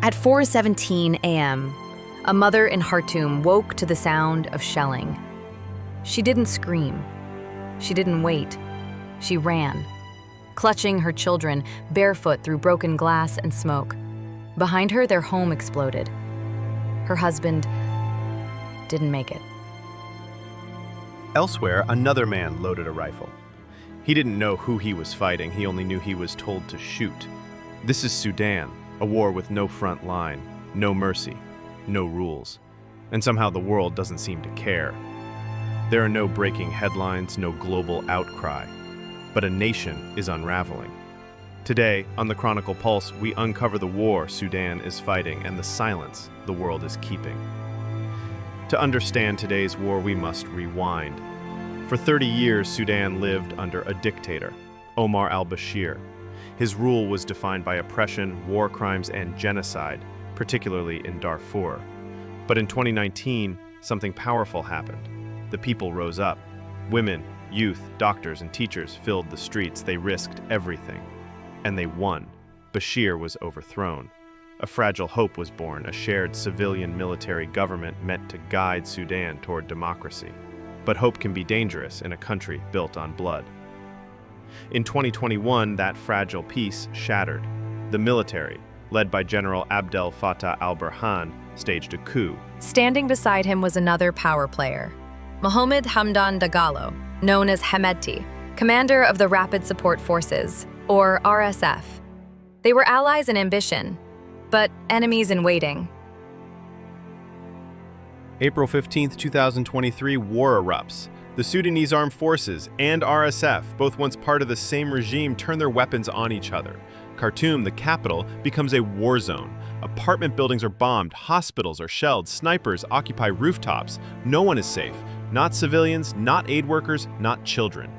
At 4:17 a.m., a mother in Khartoum woke to the sound of shelling. She didn't scream. She didn't wait. She ran, clutching her children barefoot through broken glass and smoke. Behind her, their home exploded. Her husband didn't make it. Elsewhere, another man loaded a rifle. He didn't know who he was fighting, he only knew he was told to shoot. This is Sudan, a war with no front line, no mercy, no rules. And somehow the world doesn't seem to care. There are no breaking headlines, no global outcry. But a nation is unraveling. Today, on the Chronicle Pulse, we uncover the war Sudan is fighting and the silence the world is keeping. To understand today's war, we must rewind. For 30 years, Sudan lived under a dictator, Omar al-Bashir. His rule was defined by oppression, war crimes, and genocide, particularly in Darfur. But in 2019, something powerful happened. The people rose up. Women, youth, doctors, and teachers filled the streets. They risked everything. And they won. Bashir was overthrown. A fragile hope was born, a shared civilian-military government meant to guide Sudan toward democracy. But hope can be dangerous in a country built on blood. In 2021, that fragile peace shattered. The military, led by General Abdel Fattah al-Burhan, staged a coup. Standing beside him was another power player, Mohamed Hamdan Dagalo, known as Hemedti, commander of the Rapid Support Forces, or RSF. They were allies in ambition, but enemies in waiting. April 15, 2023, war erupts. The Sudanese Armed Forces and RSF, both once part of the same regime, turn their weapons on each other. Khartoum, the capital, becomes a war zone. Apartment buildings are bombed, hospitals are shelled, snipers occupy rooftops. No one is safe. Not civilians, not aid workers, not children.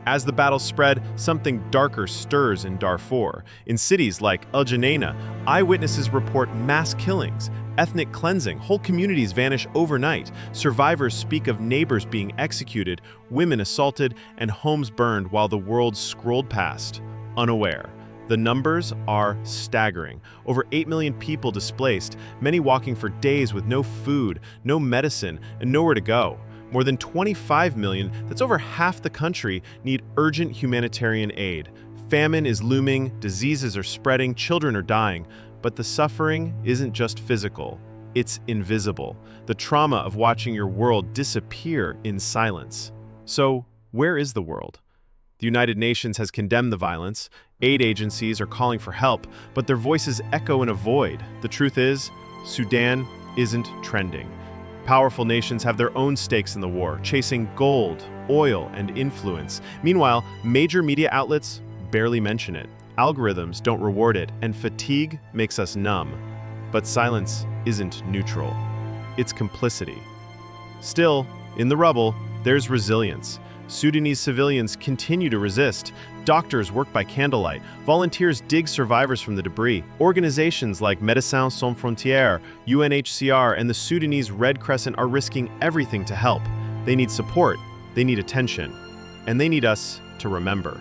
As the battle spread, something darker stirs in Darfur. In cities like El Geneina, eyewitnesses report mass killings, ethnic cleansing, whole communities vanish overnight. Survivors speak of neighbors being executed, women assaulted, and homes burned while the world scrolled past, unaware. The numbers are staggering. Over 8 million people displaced, many walking for days with no food, no medicine, and nowhere to go. More than 25 million, that's over half the country, need urgent humanitarian aid. Famine is looming, diseases are spreading, children are dying. But the suffering isn't just physical, it's invisible. The trauma of watching your world disappear in silence. So, where is the world? The United Nations has condemned the violence. Aid agencies are calling for help, but their voices echo in a void. The truth is, Sudan isn't trending. Powerful nations have their own stakes in the war, chasing gold, oil, and influence. Meanwhile, major media outlets barely mention it. Algorithms don't reward it, and fatigue makes us numb. But silence isn't neutral. It's complicity. Still, in the rubble, there's resilience. Sudanese civilians continue to resist. Doctors work by candlelight. Volunteers dig survivors from the debris. Organizations like Médecins Sans Frontières, UNHCR, and the Sudanese Red Crescent are risking everything to help. They need support, they need attention, and they need us to remember.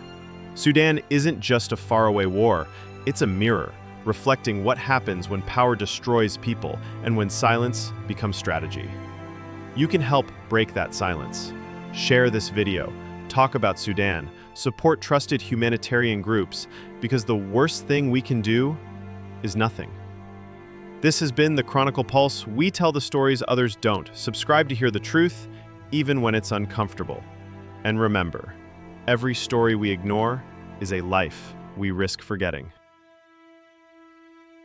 Sudan isn't just a faraway war, it's a mirror, reflecting what happens when power destroys people and when silence becomes strategy. You can help break that silence. Share this video, talk about Sudan, support trusted humanitarian groups, because the worst thing we can do is nothing. This has been the Chronicle Pulse. We tell the stories others don't. Subscribe to hear the truth, even when it's uncomfortable. And remember, every story we ignore is a life we risk forgetting.